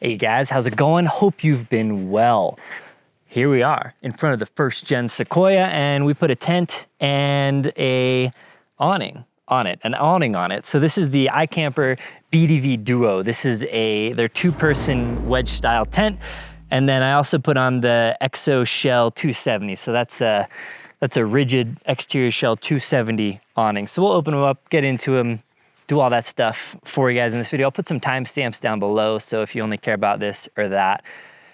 Hey guys, how's it going? Hope you've been well. Here we are in front of the first gen Sequoia, and we put a tent and a awning on it, So this is the Ikamper BDV Duo. This is their two-person wedge style tent. And then I also put on the ExoShell 270. So that's a rigid exterior shell 270 awning. So we'll open them up, get into them, do all that stuff for you guys in this video. I'll put some timestamps down below, so if you only care about this or that,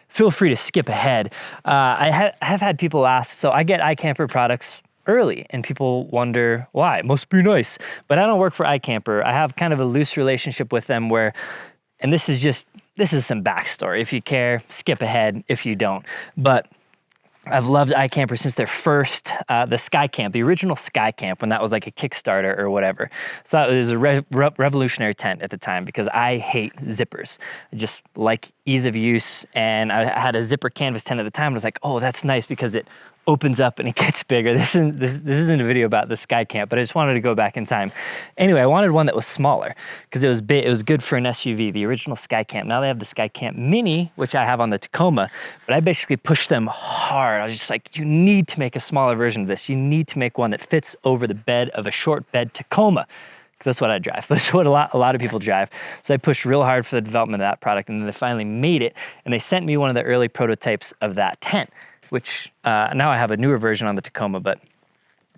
feel free to skip ahead. I have had people ask, so I get Ikamper products early, and people wonder why. It must be nice, but I don't work for Ikamper. I have kind of a loose relationship with them where, and this is some backstory. If you care, skip ahead if you don't. But I've loved Ikamper since their first, the Sky Camp, the original Sky Camp, when that was like a Kickstarter or whatever. So it was a revolutionary tent at the time because I hate zippers. I just like ease of use, and I had a zipper canvas tent at the time. I was like, oh, that's nice because it opens up and it gets bigger. This isn't a video about the Sky Camp, but I just wanted to go back in time. Anyway, I wanted one that was smaller because it was big. It was good for an SUV, the original Sky Camp. Now they have the Sky Camp Mini, which I have on the Tacoma, but I basically pushed them hard. I was just like, you need to make a smaller version of this. You need to make one that fits over the bed of a short bed Tacoma. That's what I drive, but it's what a lot of people drive. So I pushed real hard for the development of that product, and then they finally made it, and they sent me one of the early prototypes of that tent, which now I have a newer version on the Tacoma, but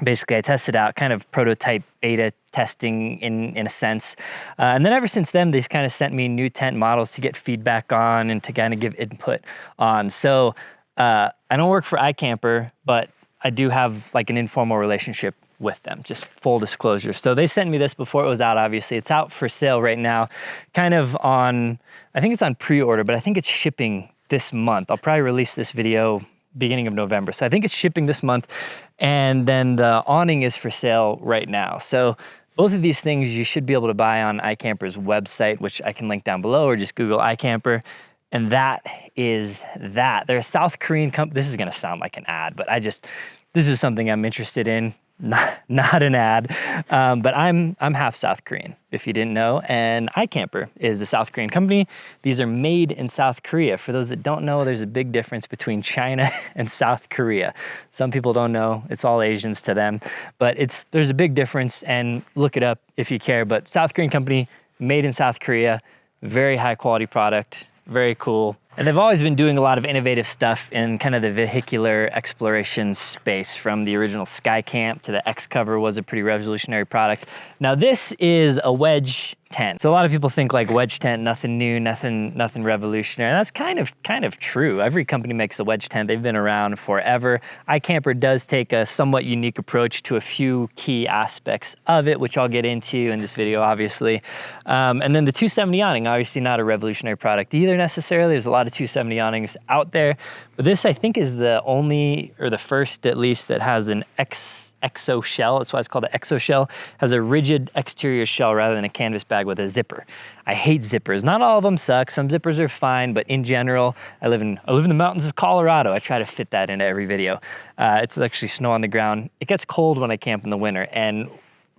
basically I tested out, kind of prototype beta testing in a sense. And then ever since then, they've kind of sent me new tent models to get feedback on and to kind of give input on. So I don't work for Ikamper, but I do have like an informal relationship with them, just full disclosure. So they sent me this before it was out, obviously. It's out for sale right now, kind of on, I think it's on pre-order, but I think it's shipping this month. I'll probably release this video beginning of November. So I think it's shipping this month. And then the awning is for sale right now. So both of these things you should be able to buy on Ikamper's website, which I can link down below, or just Google Ikamper. And that is that. They're a South Korean company. This is going to sound like an ad, but this is something I'm interested in. Not an ad, but I'm half South Korean, if you didn't know, and Ikamper is a South Korean company. These are made in South Korea. For those that don't know, there's a big difference between China and South Korea. Some people don't know, it's all Asians to them, but there's a big difference, and look it up if you care. But South Korean company, made in South Korea, very high quality product, very cool. And they've always been doing a lot of innovative stuff in kind of the vehicular exploration space. From the original Sky Camp to the X-Cover was a pretty revolutionary product. Now this is a wedge tent. So a lot of people think like wedge tent, nothing new, nothing revolutionary. And that's kind of true. Every company makes a wedge tent. They've been around forever. Ikamper does take a somewhat unique approach to a few key aspects of it, which I'll get into in this video, obviously. And then the 270 awning, obviously not a revolutionary product either necessarily. There's a lot of 270 awnings out there, but this I think is the only, or the first at least, that has an ExoShell. That's why it's called an ExoShell. Has a rigid exterior shell rather than a canvas bag with a zipper. I hate zippers. Not all of them suck. Some zippers are fine, but in general, I live in the mountains of Colorado. I try to fit that into every video. It's actually snow on the ground. It gets cold when I camp in the winter, and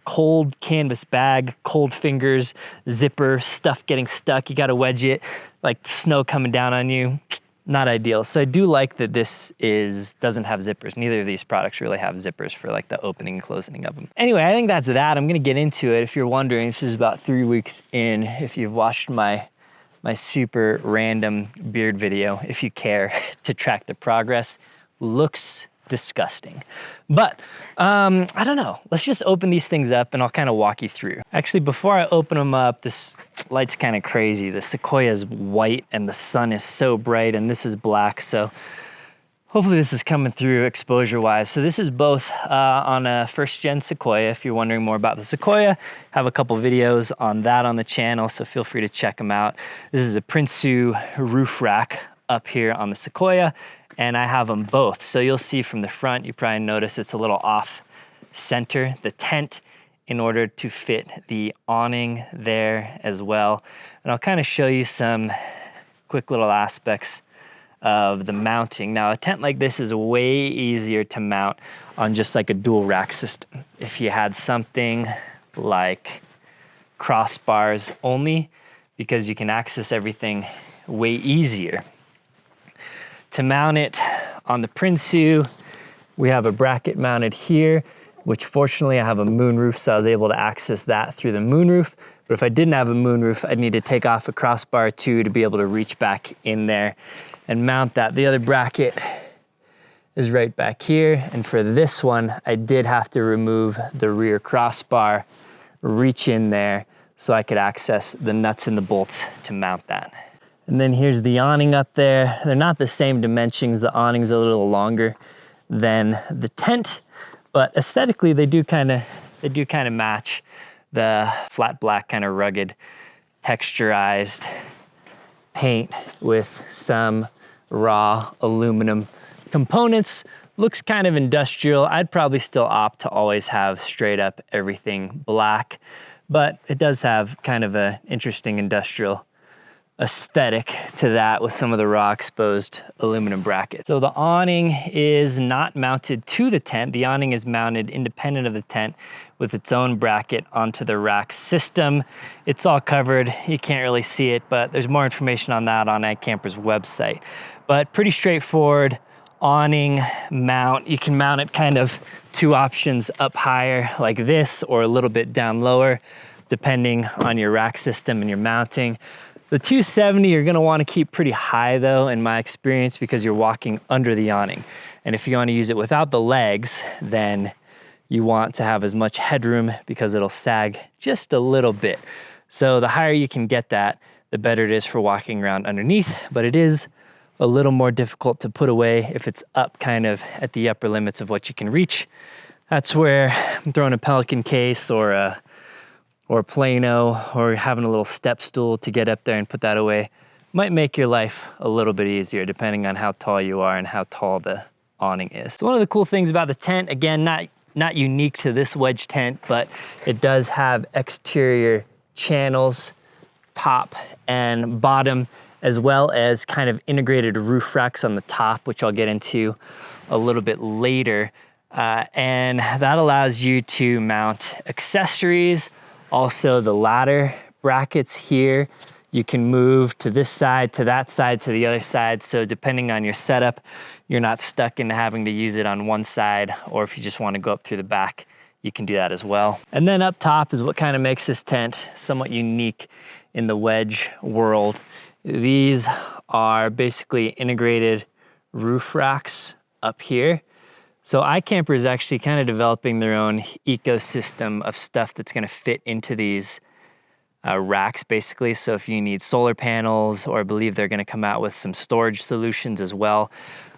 cold canvas bag, cold fingers, zipper, stuff getting stuck. You got to wedge it, like snow coming down on you. Not ideal. So I do like that this doesn't have zippers. Neither of these products really have zippers for like the opening and closing of them. Anyway, I think that's that. I'm gonna get into it. If you're wondering, this is about 3 weeks in. If you've watched my super random beard video, if you care to track the progress, looks disgusting. But I don't know. Let's just open these things up and I'll kind of walk you through. Actually, before I open them up, this light's kind of crazy. The Sequoia is white and the sun is so bright, and this is black. So hopefully this is coming through exposure wise. So this is both on a first gen Sequoia. If you're wondering more about the Sequoia, have a couple videos on that on the channel, so feel free to check them out. This is a Prinsu roof rack up here on the Sequoia, and I have them both. So you'll see from the front, you probably notice it's a little off center, the tent, in order to fit the awning there as well. And I'll kind of show you some quick little aspects of the mounting. Now, a tent like this is way easier to mount on just like a dual rack system. If you had something like crossbars only, because you can access everything way easier. To mount it on the Prinsu, we have a bracket mounted here, which fortunately I have a moonroof, so I was able to access that through the moonroof. But if I didn't have a moonroof, I'd need to take off a crossbar too to be able to reach back in there and mount that. The other bracket is right back here. And for this one, I did have to remove the rear crossbar, reach in there so I could access the nuts and the bolts to mount that. And then here's the awning up there. They're not the same dimensions. The awning's a little longer than the tent, but aesthetically they do kind of match the flat black kind of rugged texturized paint with some raw aluminum components. Looks kind of industrial. I'd probably still opt to always have straight up everything black, but it does have kind of an interesting industrial aesthetic to that with some of the raw exposed aluminum brackets. So the awning is not mounted to the tent. The awning is mounted independent of the tent with its own bracket onto the rack system. It's all covered. You can't really see it, but there's more information on that on Ikamper's website. But pretty straightforward awning mount. You can mount it kind of two options, up higher like this or a little bit down lower, depending on your rack system and your mounting. The 270 you're gonna wanna keep pretty high though, in my experience, because you're walking under the awning. And if you wanna use it without the legs, then you want to have as much headroom because it'll sag just a little bit. So the higher you can get that, the better it is for walking around underneath, but it is a little more difficult to put away if it's up kind of at the upper limits of what you can reach. That's where throwing a Pelican case or a Plano or having a little step stool to get up there and put that away might make your life a little bit easier depending on how tall you are and how tall the awning is. So one of the cool things about the tent, again, not unique to this wedge tent, but it does have exterior channels, top and bottom, as well as kind of integrated roof racks on the top, which I'll get into a little bit later. And that allows you to mount accessories. Also the ladder brackets here, you can move to this side, to that side, to the other side. So depending on your setup, you're not stuck into having to use it on one side, or if you just want to go up through the back, you can do that as well. And then up top is what kind of makes this tent somewhat unique in the wedge world. These are basically integrated roof racks up here. So Ikamper is actually kind of developing their own ecosystem of stuff that's gonna fit into these racks basically. So if you need solar panels, or I believe they're gonna come out with some storage solutions as well,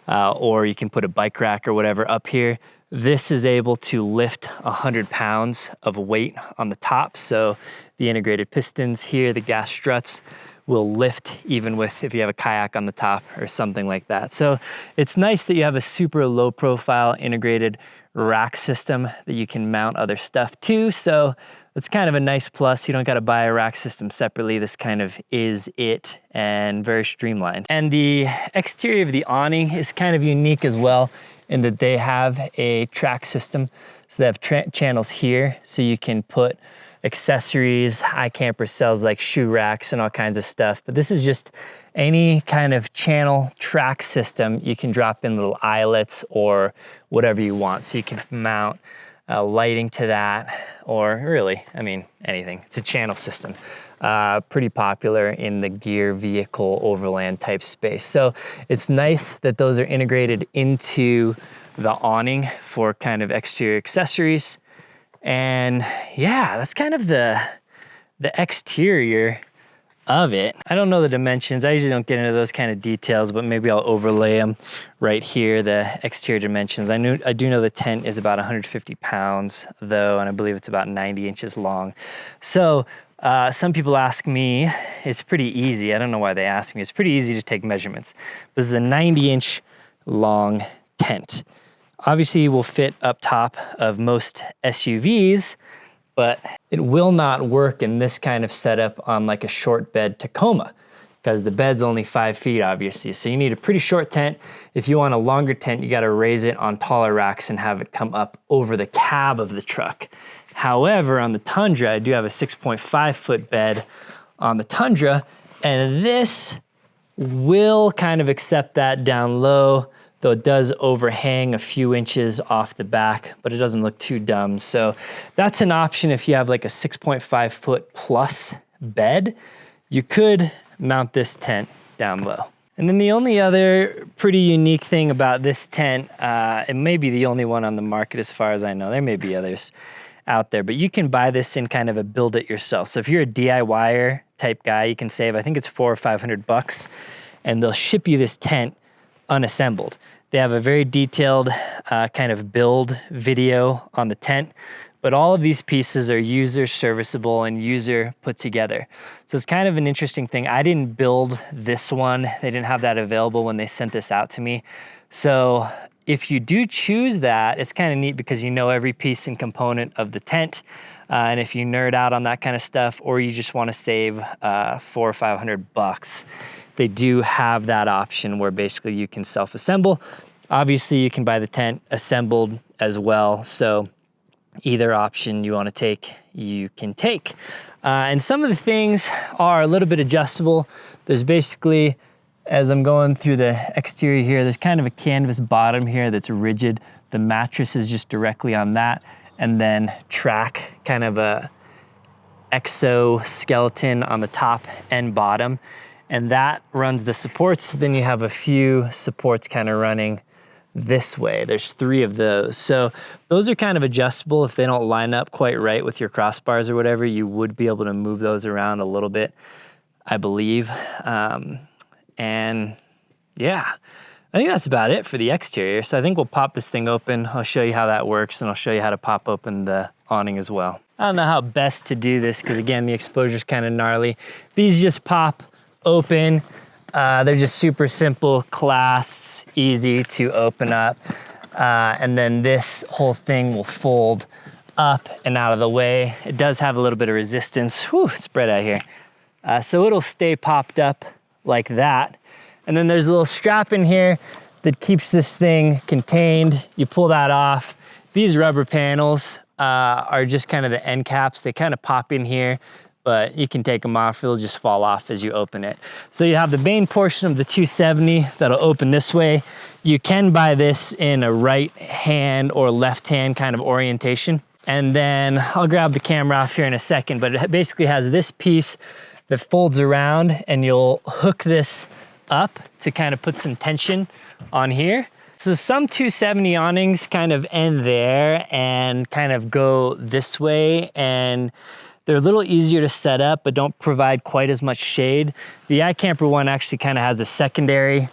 or you can put a bike rack or whatever up here. This is able to lift 100 pounds of weight on the top. So the integrated pistons here, the gas struts, will lift even with if you have a kayak on the top or something like that. So it's nice that you have a super low profile integrated rack system that you can mount other stuff to. So it's kind of a nice plus. You don't got to buy a rack system separately. This kind of is it, and very streamlined. And the exterior of the awning is kind of unique as well in that they have a track system. So they have channels here, so you can put accessories. Ikamper sells like shoe racks and all kinds of stuff, but this is just any kind of channel track system. You can drop in little eyelets or whatever you want. So you can mount lighting to that, or really, I mean, anything. It's a channel system. Pretty popular in the gear vehicle overland type space. So it's nice that those are integrated into the awning for kind of exterior accessories. And yeah, that's kind of the exterior of it. I don't know the dimensions. I usually don't get into those kind of details, but maybe I'll overlay them right here, the exterior dimensions. I do know the tent is about 150 pounds though, and I believe it's about 90 inches long. So some people ask me, it's pretty easy. I don't know why they ask me. It's pretty easy to take measurements. This is a 90-inch long tent. Obviously will fit up top of most SUVs, but it will not work in this kind of setup on like a short bed Tacoma, because the bed's only 5 feet obviously. So you need a pretty short tent. If you want a longer tent, you gotta raise it on taller racks and have it come up over the cab of the truck. However, on the Tundra, I do have a 6.5 foot bed on the Tundra, and this will kind of accept that down low, though it does overhang a few inches off the back, but it doesn't look too dumb. So that's an option if you have like a 6.5 foot plus bed. You could mount this tent down low. And then the only other pretty unique thing about this tent, it may be the only one on the market as far as I know, there may be others out there, but you can buy this in kind of a build it yourself. So if you're a DIYer type guy, you can save, I think it's $400 or $500, and they'll ship you this tent unassembled. They have a very detailed kind of build video on the tent, but all of these pieces are user serviceable and user put together. So it's kind of an interesting thing. I didn't build this one. They didn't have that available when they sent this out to me. So if you do choose that, it's kind of neat because you know every piece and component of the tent. And if you nerd out on that kind of stuff, or you just want to save $400 or $500, they do have that option where basically you can self-assemble. Obviously, you can buy the tent assembled as well. So either option you want to take, you can take. And some of the things are a little bit adjustable. There's basically, as I'm going through the exterior here, there's kind of a canvas bottom here that's rigid. The mattress is just directly on that. And then track, kind of a exoskeleton on the top and bottom. And that runs the supports. Then you have a few supports kind of running this way. There's 3 of those. So those are kind of adjustable. If they don't line up quite right with your crossbars or whatever, you would be able to move those around a little bit, I believe. And yeah, I think that's about it for the exterior. So I think we'll pop this thing open. I'll show you how that works, and I'll show you how to pop open the awning as well. I don't know how best to do this because again, the exposure's kind of gnarly. These just pop open. They're just super simple clasps, easy to open up. And then this whole thing will fold up and out of the way. It does have a little bit of resistance. Whew, spread out here. So it'll stay popped up like that. And then there's a little strap in here that keeps this thing contained. You pull that off. These rubber panels are just kind of the end caps. They kind of pop in here, but you can take them off. It'll just fall off as you open it. So you have the main portion of the 270 that'll open this way. You can buy this in a right hand or left hand kind of orientation. And then I'll grab the camera off here in a second, but it basically has this piece that folds around, and you'll hook this up to kind of put some tension on here. So some 270 awnings kind of end there and kind of go this way, and they're a little easier to set up, but don't provide quite as much shade. The Ikamper one actually kind of has a secondary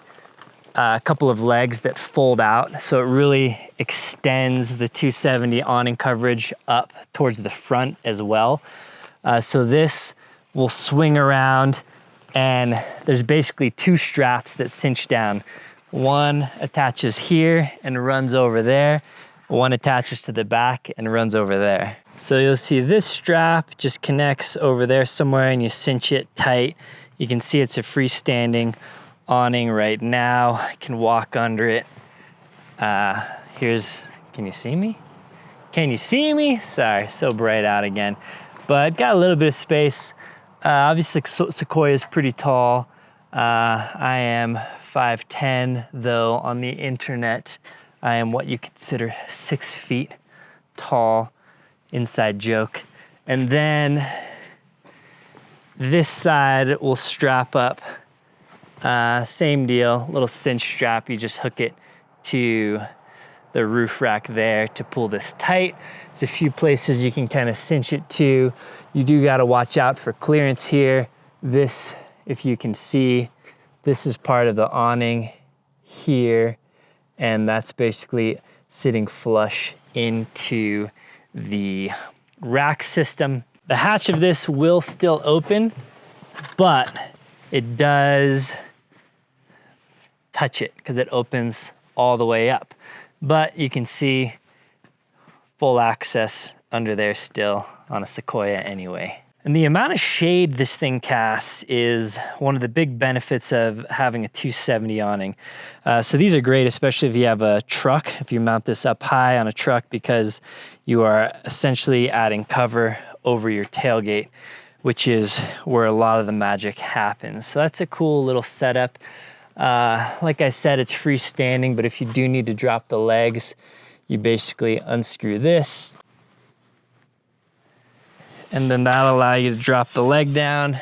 couple of legs that fold out, so it really extends the 270 awning coverage up towards the front as well. So this will swing around, and there's basically 2 straps that cinch down. One attaches here and runs over there. One attaches to the back and runs over there. So you'll see this strap just connects over there somewhere, and you cinch it tight. You can see it's a freestanding awning right now. I can walk under it. Can you see me? Can you see me? Sorry, so bright out again. But got a little bit of space. Obviously Sequoia is pretty tall. I am 5'10", though on the internet I am what you consider 6 feet tall. Inside joke. And then this side will strap up. Same deal, little cinch strap. You just hook it to the roof rack there to pull this tight. There's a few places you can kind of cinch it to. You do got to watch out for clearance here. This, if you can see, this is part of the awning here, and that's basically sitting flush into the rack system. The hatch of this will still open, but it does touch it because it opens all the way up. But you can see full access under there still on a Sequoia anyway. And the amount of shade this thing casts is one of the big benefits of having a 270 awning. So these are great, especially if you have a truck, if you mount this up high on a truck, because you are essentially adding cover over your tailgate, which is where a lot of the magic happens. So that's a cool little setup. Like I said, it's freestanding, but if you do need to drop the legs, you basically unscrew this, and then that'll allow you to drop the leg down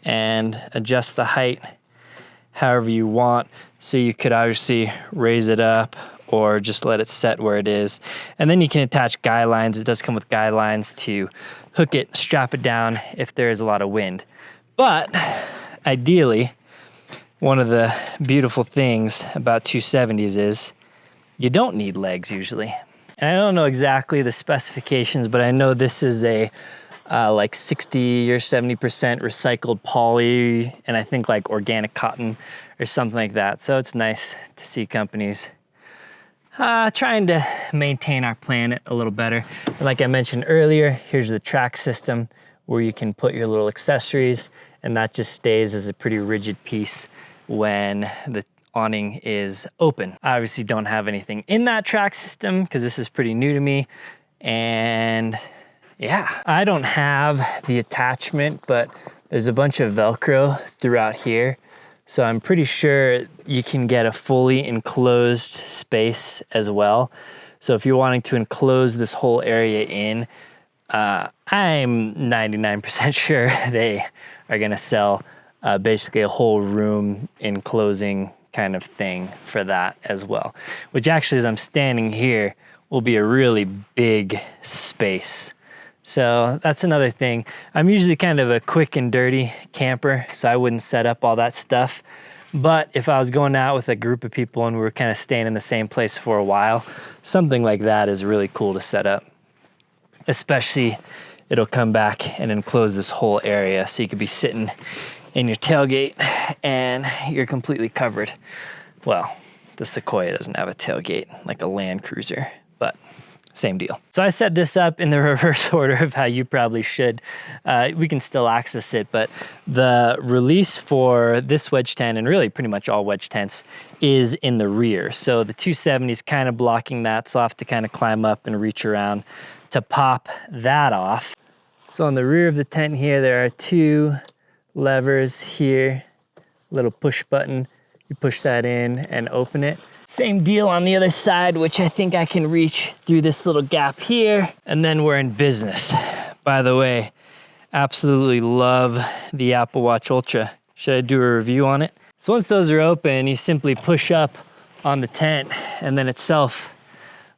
and adjust the height however you want. So you could obviously raise it up or just let it set where it is. And then you can attach guy lines. It does come with guy lines to hook it, strap it down if there is a lot of wind. But ideally, one of the beautiful things about 270s is you don't need legs usually. And I don't know exactly the specifications, but I know this is a like 60 or 70% recycled poly, and I think like organic cotton or something like that. So it's nice to see companies trying to maintain our planet a little better. And like I mentioned earlier, here's the track system where you can put your little accessories, and that just stays as a pretty rigid piece when the awning is open. I obviously don't have anything in that track system because this is pretty new to me. And yeah, I don't have the attachment, but there's a bunch of Velcro throughout here. So I'm pretty sure you can get a fully enclosed space as well. So if you're wanting to enclose this whole area in, I'm 99% sure they are gonna sell basically a whole room enclosing kind of thing for that as well. Which actually, as I'm standing here, will be a really big space. So that's another thing. I'm usually kind of a quick and dirty camper, so I wouldn't set up all that stuff. But if I was going out with a group of people and we were kind of staying in the same place for a while, something like that is really cool to set up. Especially, it'll come back and enclose this whole area, so you could be sitting in your tailgate and you're completely covered. Well, the Sequoia doesn't have a tailgate like a Land Cruiser, but same deal. So I set this up in the reverse order of how you probably should. We can still access it, but the release for this wedge tent, and really pretty much all wedge tents, is in the rear. So the 270 is kind of blocking that, so I'll have to kind of climb up and reach around to pop that off. So on the rear of the tent here, there are two levers here, little push button. You push that in and open it. Same deal on the other side, which I think I can reach through this little gap here, and then we're in business. By the way, absolutely love the Apple Watch Ultra. Should I do a review on it? So once those are open, you simply push up on the tent and then itself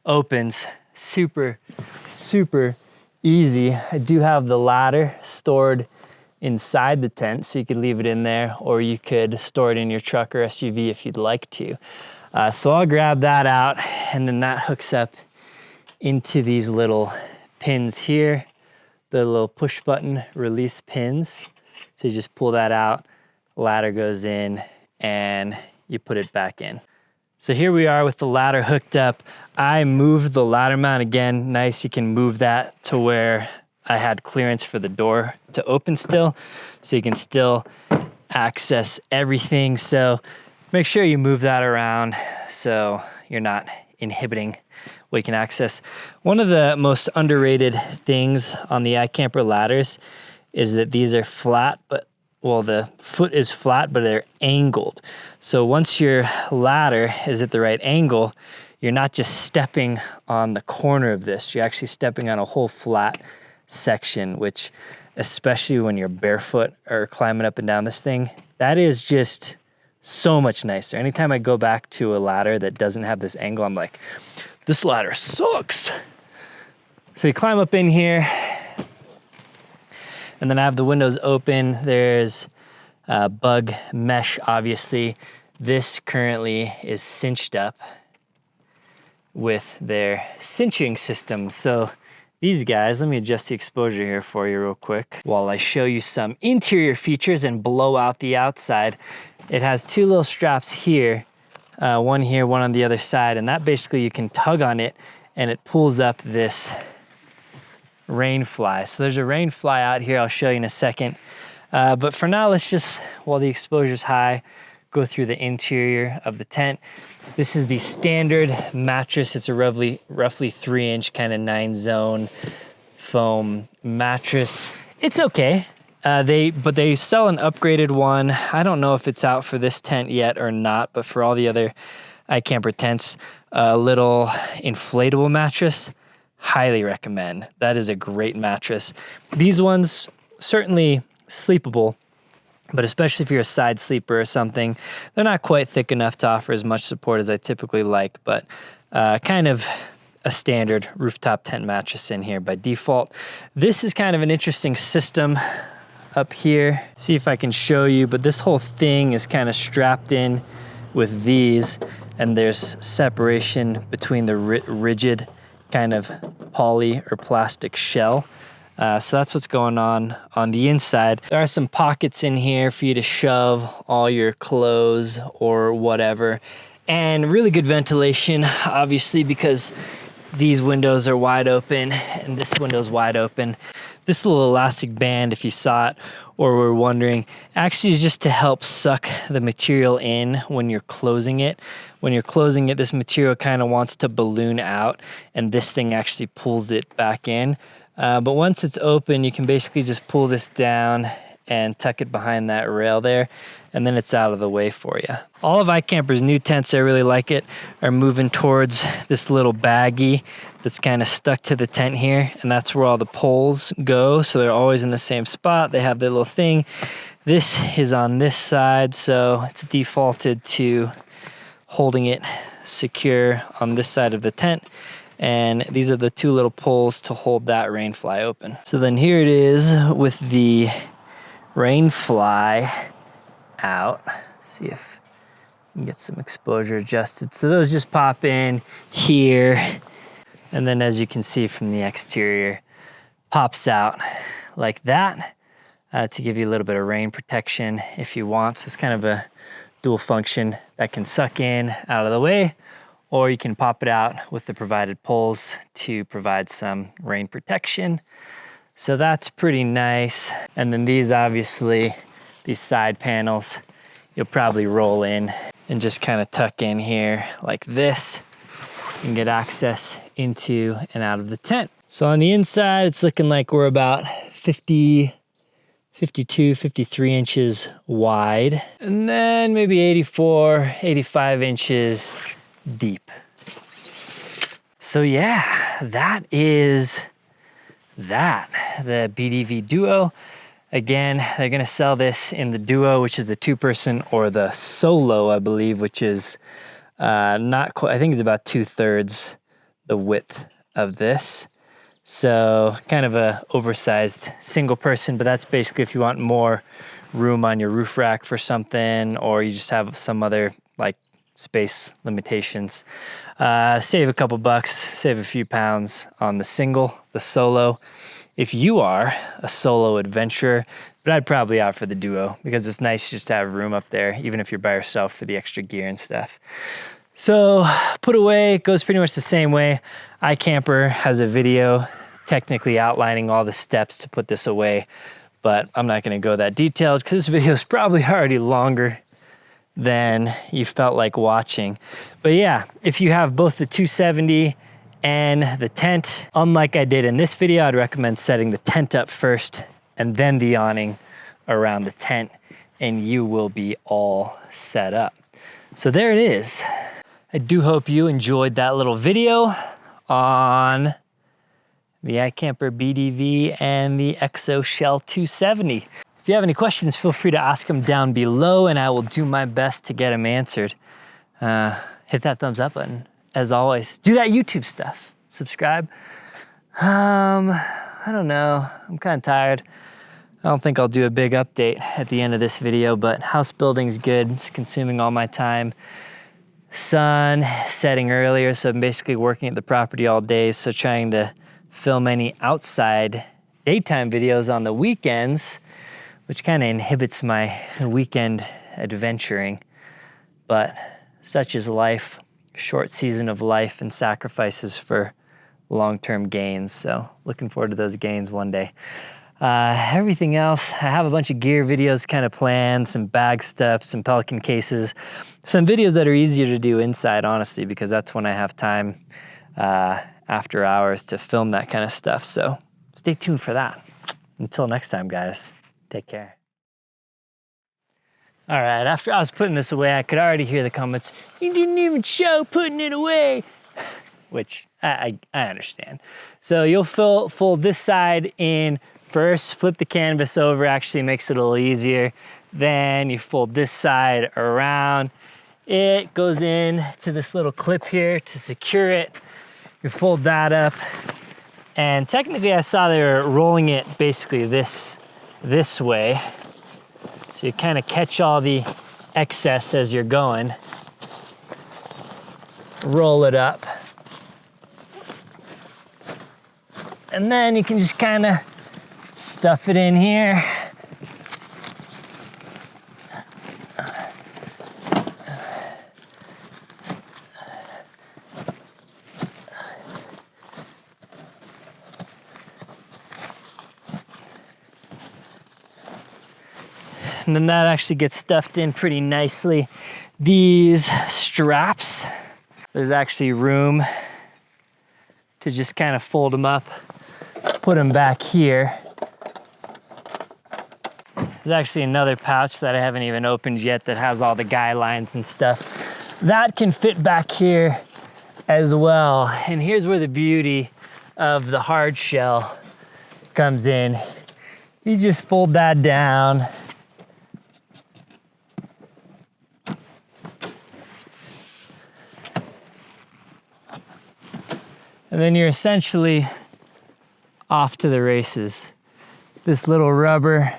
opens. Super, super easy. I do have the ladder stored inside the tent, so you could leave it in there, or you could store it in your truck or SUV if you'd like to. So I'll grab that out, and then that hooks up into these little pins here, the little push button release pins. So you just pull that out, ladder goes in, and you put it back in. So here we are with the ladder hooked up. I moved the ladder mount again. Nice, you can move that to where I had clearance for the door to open still, so you can still access everything. So make sure you move that around so you're not inhibiting what you can access. One of the most underrated things on the Ikamper ladders is that these are flat, but well, the foot is flat, but they're angled. So once your ladder is at the right angle, you're not just stepping on the corner of this, you're actually stepping on a whole flat section, which, especially when you're barefoot or climbing up and down this thing, that is just so much nicer. Anytime I go back to a ladder that doesn't have this angle, I'm like, this ladder sucks. So you climb up in here, and then I have the windows open. There's bug mesh, obviously. This currently is cinched up with their cinching system. So these guys, let me adjust the exposure here for you real quick while I show you some interior features and blow out the outside. It has two little straps here, one here, one on the other side, and that basically you can tug on it and it pulls up this rain fly. So there's a rain fly out here, I'll show you in a second. But for now, let's just, while the exposure's high, go through the interior of the tent. This is the standard mattress. It's a roughly 3-inch kind of 9-zone foam mattress. It's okay. But they sell an upgraded one. I don't know if it's out for this tent yet or not, but for all the other iCamper tents, a little inflatable mattress, highly recommend. That is a great mattress. These ones, certainly sleepable, but especially if you're a side sleeper or something, they're not quite thick enough to offer as much support as I typically like, but kind of a standard rooftop tent mattress in here by default. This is kind of an interesting system up here. See if I can show you, but this whole thing is kind of strapped in with these, and there's separation between the rigid kind of poly or plastic shell. So that's what's going on the inside. There are some pockets in here for you to shove all your clothes or whatever, and really good ventilation, obviously, because these windows are wide open and this window's wide open. This little elastic band, if you saw it or were wondering, actually is just to help suck the material in when you're closing it. When you're closing it, this material kind of wants to balloon out, and this thing actually pulls it back in. But once it's open, you can basically just pull this down and tuck it behind that rail there, and then it's out of the way for you. All of iCamper's new tents, I really like it, are moving towards this little baggie that's kind of stuck to the tent here, and that's where all the poles go, so they're always in the same spot. They have their little thing. This is on this side, so it's defaulted to holding it secure on this side of the tent. And these are the two little poles to hold that rain fly open. So then here it is with the rain fly out. See if we can get some exposure adjusted. So those just pop in here. And then as you can see from the exterior, pops out like that to give you a little bit of rain protection if you want. So it's kind of a dual function that can suck in out of the way, or you can pop it out with the provided poles to provide some rain protection. So that's pretty nice. And then these, obviously, these side panels, you'll probably roll in and just kind of tuck in here like this and get access into and out of the tent. So on the inside, it's looking like we're about 52, 53 inches wide, and then maybe 84, 85 inches deep. So yeah, that is that, the BDV Duo. Again, they're gonna sell this in the Duo, which is the 2-person, or the Solo, I believe, which is not quite, I think it's about 2/3 the width of this. So kind of a oversized single person, but that's basically if you want more room on your roof rack for something, or you just have some other like space limitations. Save a couple bucks, save a few pounds on the single, the Solo, if you are a solo adventurer, but I'd probably opt for the Duo because it's nice just to have room up there, even if you're by yourself, for the extra gear and stuff. So put away goes pretty much the same way. iCamper has a video technically outlining all the steps to put this away, but I'm not gonna go that detailed because this video is probably already longer than you felt like watching. But yeah, if you have both the 270 and the tent, unlike I did in this video, I'd recommend setting the tent up first and then the awning around the tent, and you will be all set up. So there it is. I do hope you enjoyed that little video on the Ikamper BDV and the ExoShell 270. If you have any questions, feel free to ask them down below and I will do my best to get them answered. Hit that thumbs up button. As always, do that YouTube stuff. Subscribe. I don't know, I'm kind of tired. I don't think I'll do a big update at the end of this video, but house building's good. It's consuming all my time. Sun setting earlier, so I'm basically working at the property all day, so trying to film any outside daytime videos on the weekends, which kind of inhibits my weekend adventuring. But such is life. Short season of life and sacrifices for long-term gains. So looking forward to those gains one day. Everything else, I have a bunch of gear videos kind of planned, some bag stuff, some Pelican cases, some videos that are easier to do inside, honestly, because that's when I have time after hours to film that kind of stuff. So stay tuned for that. Until next time, guys, take care. All right, after I was putting this away, I could already hear the comments, "You didn't even show putting it away," which I understand. So you'll fold this side in first, flip the canvas over, actually makes it a little easier. Then you fold this side around. It goes in to this little clip here to secure it. You fold that up. And technically I saw they were rolling it basically this way. So you kind of catch all the excess as you're going. Roll it up. And then you can just kind of stuff it in here. And then that actually gets stuffed in pretty nicely. These straps, there's actually room to just kind of fold them up, put them back here. There's actually another pouch that I haven't even opened yet that has all the guidelines and stuff. That can fit back here as well. And here's where the beauty of the hard shell comes in. You just fold that down. And then you're essentially off to the races. This little rubber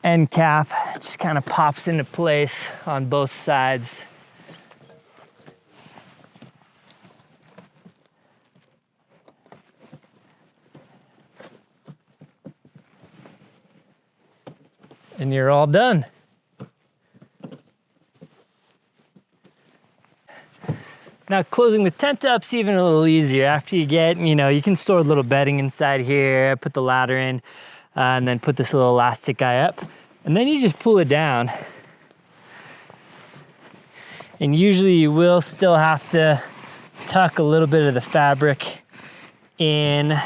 end cap just kind of pops into place on both sides. And you're all done. Now closing the tent up's even a little easier. After you get, you can store a little bedding inside here, put the ladder in, and then put this little elastic guy up. And then you just pull it down. And usually you will still have to tuck a little bit of the fabric in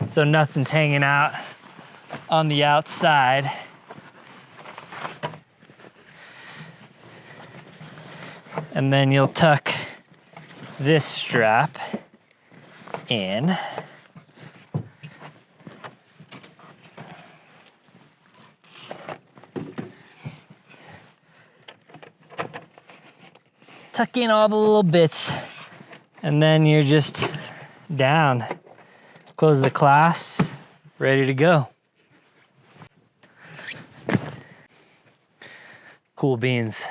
so nothing's hanging out on the outside. And then you'll tuck this strap in. Tuck in all the little bits, and then you're just down. Close the clasps, ready to go. Cool beans.